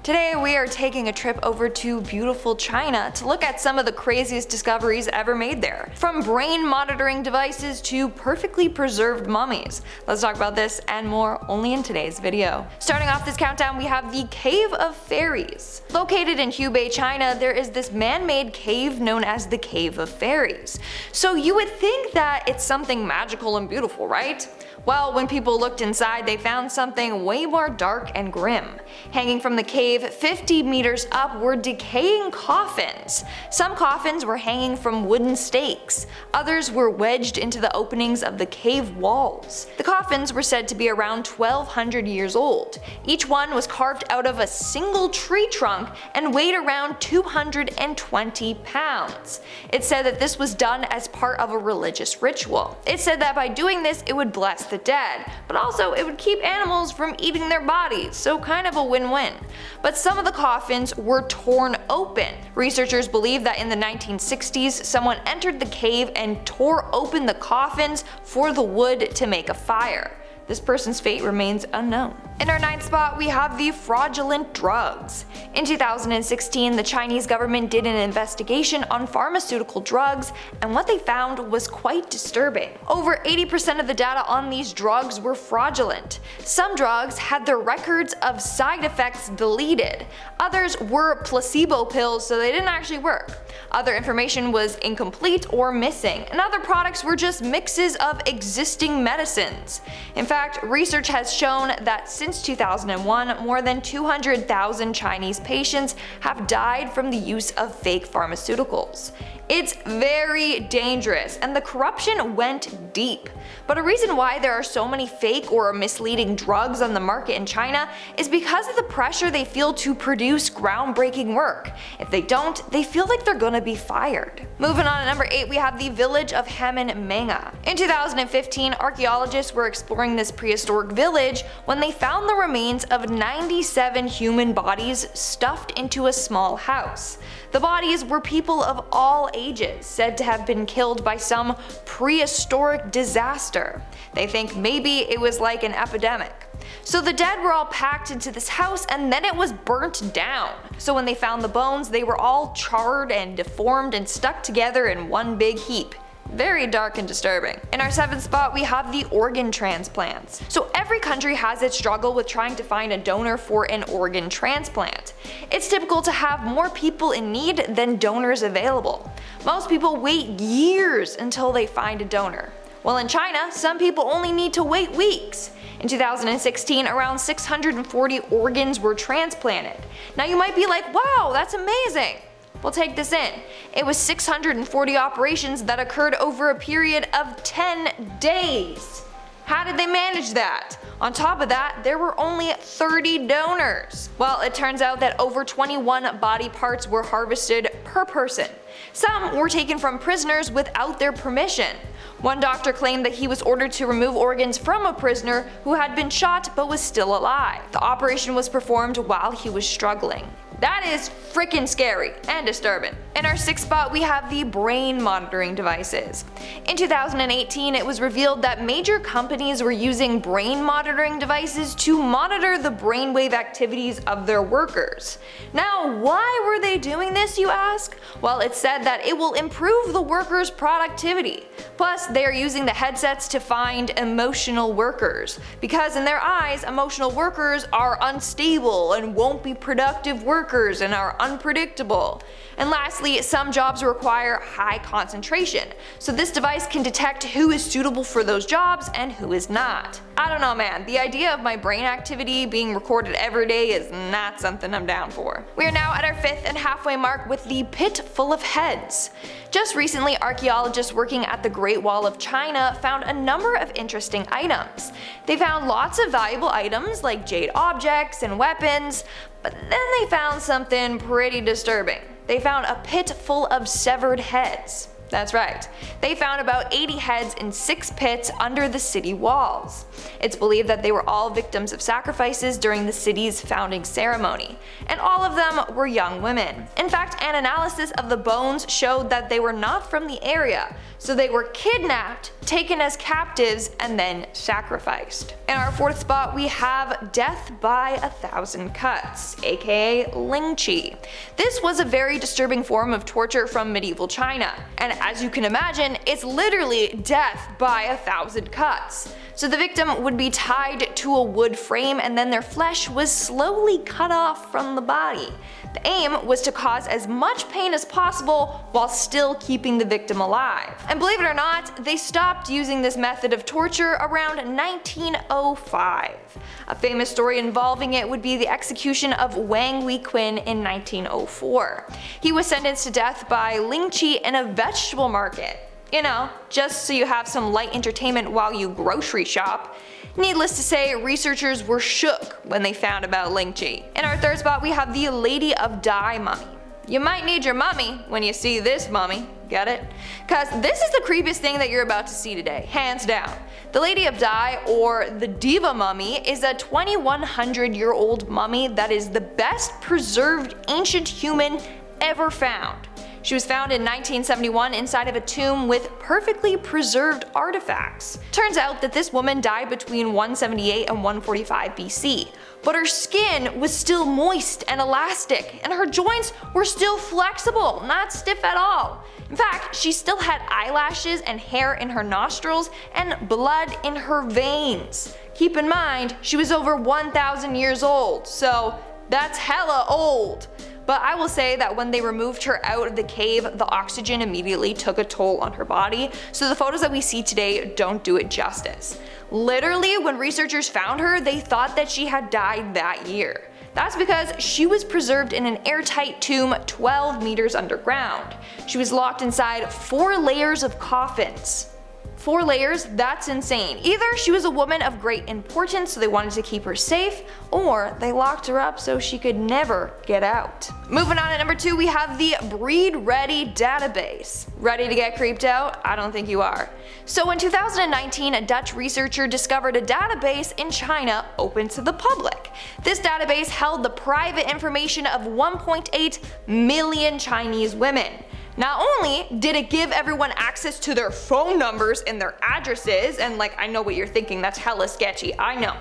Today we are taking a trip over to beautiful China to look at some of the craziest discoveries ever made there. From brain monitoring devices to perfectly preserved mummies. Let's talk about this and more only in today's video. Starting off this countdown, we have the Cave of Fairies. Located in Hubei, China, there is this man-made cave known as the Cave of Fairies. So you would think that it's something magical and beautiful, right? Well, when people looked inside, they found something way more dark and grim. Hanging from the cave 50 meters up were decaying coffins. Some coffins were hanging from wooden stakes. Others were wedged into the openings of the cave walls. The coffins were said to be around 1200 years old. Each one was carved out of a single tree trunk and weighed around 220 pounds. It said that this was done as part of a religious ritual. It said that by doing this, it would bless the dead, but also it would keep animals from eating their bodies, so kind of a win-win. But some of the coffins were torn open. Researchers believe that in the 1960s, someone entered the cave and tore open the coffins for the wood to make a fire. This person's fate remains unknown. In our 9th spot, we have the fraudulent drugs. In 2016, the Chinese government did an investigation on pharmaceutical drugs, and what they found was quite disturbing. Over 80% of the data on these drugs were fraudulent. Some drugs had their records of side effects deleted. Others were placebo pills, so they didn't actually work. Other information was incomplete or missing, and other products were just mixes of existing medicines. In fact, research has shown that since 2001, more than 200,000 Chinese patients have died from the use of fake pharmaceuticals. It's very dangerous, and the corruption went deep. But a reason why there are so many fake or misleading drugs on the market in China is because of the pressure they feel to produce groundbreaking work. If they don't, they feel like they're gonna be fired. Moving on to number 8, we have the village of hamin, mangha. In 2015, archaeologists were exploring this prehistoric village when they found the remains of 97 human bodies stuffed into a small house. The bodies were people of all ages, said to have been killed by some prehistoric disaster. They think maybe it was like an epidemic. So the dead were all packed into this house and then it was burnt down. So when they found the bones, they were all charred and deformed and stuck together in one big heap. Very dark and disturbing. In our 7th spot, we have the organ transplants. So every country has its struggle with trying to find a donor for an organ transplant. It's typical to have more people in need than donors available. Most people wait years until they find a donor. Well, in China, some people only need to wait weeks. In 2016, around 640 organs were transplanted. Now you might be like, wow, that's amazing. Well, take this in. It was 640 operations that occurred over a period of 10 days. How did they manage that? On top of that, there were only 30 donors. Well, it turns out that over 21 body parts were harvested per person. Some were taken from prisoners without their permission. One doctor claimed that he was ordered to remove organs from a prisoner who had been shot but was still alive. The operation was performed while he was struggling. That is freaking scary and disturbing. In our 6th spot, we have the brain monitoring devices. In 2018, it was revealed that major companies were using brain monitoring devices to monitor the brainwave activities of their workers. Now, why were they doing this, you ask? Well, it's said that it will improve the workers' productivity. Plus, they are using the headsets to find emotional workers, because in their eyes, emotional workers are unstable and won't be productive workers and are unpredictable. And lastly, some jobs require high concentration, so this device can detect who is suitable for those jobs and who is not. I don't know, man, the idea of my brain activity being recorded every day is not something I'm down for. We are now at our 5th and halfway mark with the pit full of heads. Just recently, archaeologists working at the Great Wall of China found a number of interesting items. They found lots of valuable items like jade objects and weapons, but then they found something pretty disturbing. They found a pit full of severed heads. That's right. They found about 80 heads in 6 pits under the city walls. It's believed that they were all victims of sacrifices during the city's founding ceremony, and all of them were young women. In fact, an analysis of the bones showed that they were not from the area, so they were kidnapped, taken as captives, and then sacrificed. In our 4th spot, we have death by 1,000 cuts, aka Lingchi. This was a very disturbing form of torture from medieval China, and as you can imagine, it's literally death by 1,000 cuts. So the victim would be tied to a wood frame and then their flesh was slowly cut off from the body. The aim was to cause as much pain as possible while still keeping the victim alive. And believe it or not, they stopped using this method of torture around 1905. A famous story involving it would be the execution of Wang Wequin in 1904. He was sentenced to death by Lingchi in a vegetable market. You know, just so you have some light entertainment while you grocery shop. Needless to say, researchers were shook when they found about Lingchi. In our 3rd spot, we have the Lady of Dai mummy. You might need your mummy when you see this mummy, get it? Cause this is the creepiest thing that you're about to see today, hands down. The Lady of Dai, or the Diva mummy, is a 2100-year-old mummy that is the best preserved ancient human ever found. She was found in 1971 inside of a tomb with perfectly preserved artifacts. Turns out that this woman died between 178 and 145 BC, but her skin was still moist and elastic, and her joints were still flexible, not stiff at all. In fact, she still had eyelashes and hair in her nostrils and blood in her veins. Keep in mind, she was over 1,000 years old, so that's hella old. But I will say that when they removed her out of the cave, the oxygen immediately took a toll on her body, so the photos that we see today don't do it justice. Literally, when researchers found her, they thought that she had died that year. That's because she was preserved in an airtight tomb 12 meters underground. She was locked inside 4 layers of coffins. 4 layers? That's insane. Either she was a woman of great importance, so they wanted to keep her safe, or they locked her up so she could never get out. Moving on to number 2, we have the Breed Ready database. Ready to get creeped out? I don't think you are. So in 2019, a Dutch researcher discovered a database in China open to the public. This database held the private information of 1.8 million Chinese women. Not only did it give everyone access to their phone numbers and their addresses, and like, I know what you're thinking, that's hella sketchy, I know,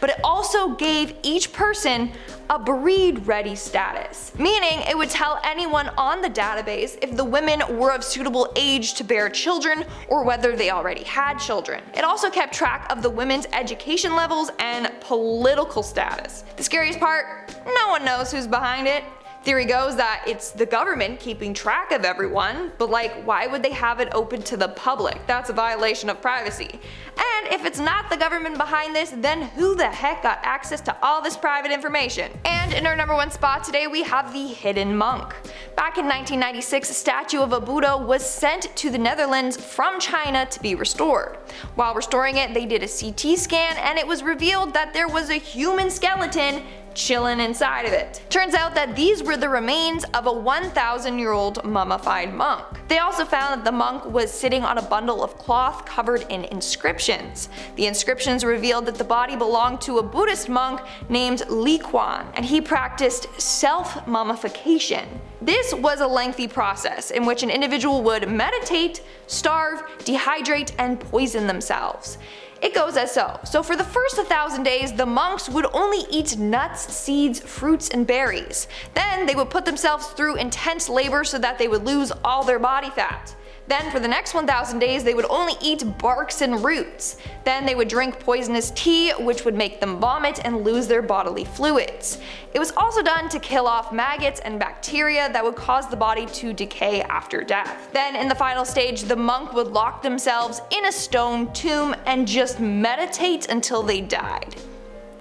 but it also gave each person a breed ready status, meaning it would tell anyone on the database if the women were of suitable age to bear children or whether they already had children. It also kept track of the women's education levels and political status. The scariest part, no one knows who's behind it. Theory goes that it's the government keeping track of everyone, but like, why would they have it open to the public? That's a violation of privacy. And if it's not the government behind this, then who the heck got access to all this private information? And in our number 1 spot today, we have the hidden monk. Back in 1996, a statue of a Buddha was sent to the Netherlands from China to be restored. While restoring it, they did a CT scan and it was revealed that there was a human skeleton chilling inside of it. Turns out that these were the remains of a 1,000-year-old mummified monk. They also found that the monk was sitting on a bundle of cloth covered in inscriptions. The inscriptions revealed that the body belonged to a Buddhist monk named Li Quan, and he practiced self-mummification. This was a lengthy process in which an individual would meditate, starve, dehydrate, and poison themselves. It goes as so. So for the first 1,000 days, the monks would only eat nuts, seeds, fruits, and berries. Then they would put themselves through intense labor so that they would lose all their body fat. Then for the next 1,000 days, they would only eat barks and roots. Then they would drink poisonous tea, which would make them vomit and lose their bodily fluids. It was also done to kill off maggots and bacteria that would cause the body to decay after death. Then in the final stage, the monk would lock themselves in a stone tomb and just meditate until they died.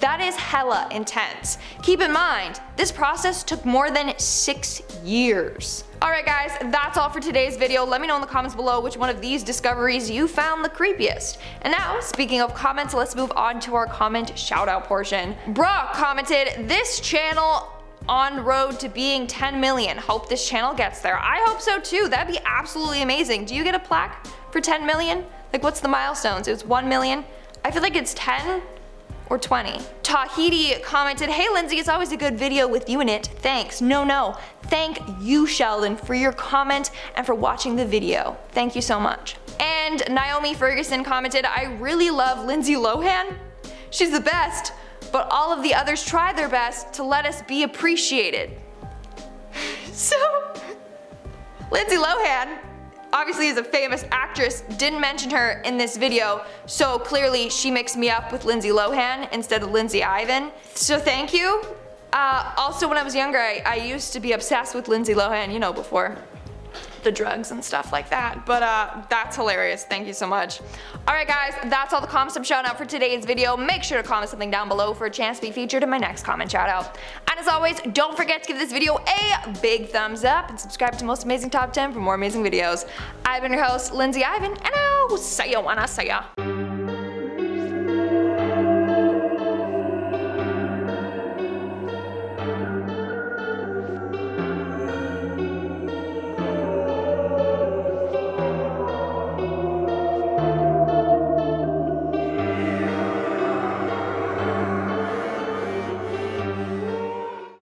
That is hella intense. Keep in mind, this process took more than 6 years. Alright guys, that's all for today's video. Let me know in the comments below which one of these discoveries you found the creepiest. And now, speaking of comments, let's move on to our comment shout out portion. Bruh commented, "This channel on road to being 10 million. Hope this channel gets there. I hope so too. That'd be absolutely amazing. Do you get a plaque for 10 million? Like, what's the milestones? It was 1 million. I feel like it's 10 or 20. Tahiti commented, "Hey Lindsay, it's always a good video with you in it. Thanks." No. Thank you, Sheldon, for your comment and for watching the video. Thank you so much. And Naomi Ferguson commented, "I really love Lindsay Lohan. She's the best, but all of the others try their best to let us be appreciated." So, Lindsay Lohan obviously is a famous actress, didn't mention her in this video, so clearly she mixed me up with Lindsay Lohan instead of Lindsay Ivan. So thank you. Also, when I was younger, I used to be obsessed with Lindsay Lohan, you know, before the drugs and stuff like that, but that's hilarious. Thank you so much. Alright guys, that's all the comments I'm shouting out for today's video. Make sure to comment something down below for a chance to be featured in my next comment shout out. And as always, don't forget to give this video a big thumbs up and subscribe to Most Amazing Top 10 for more amazing videos. I've been your host, Lindsay Ivan, and I'll see ya when I see ya.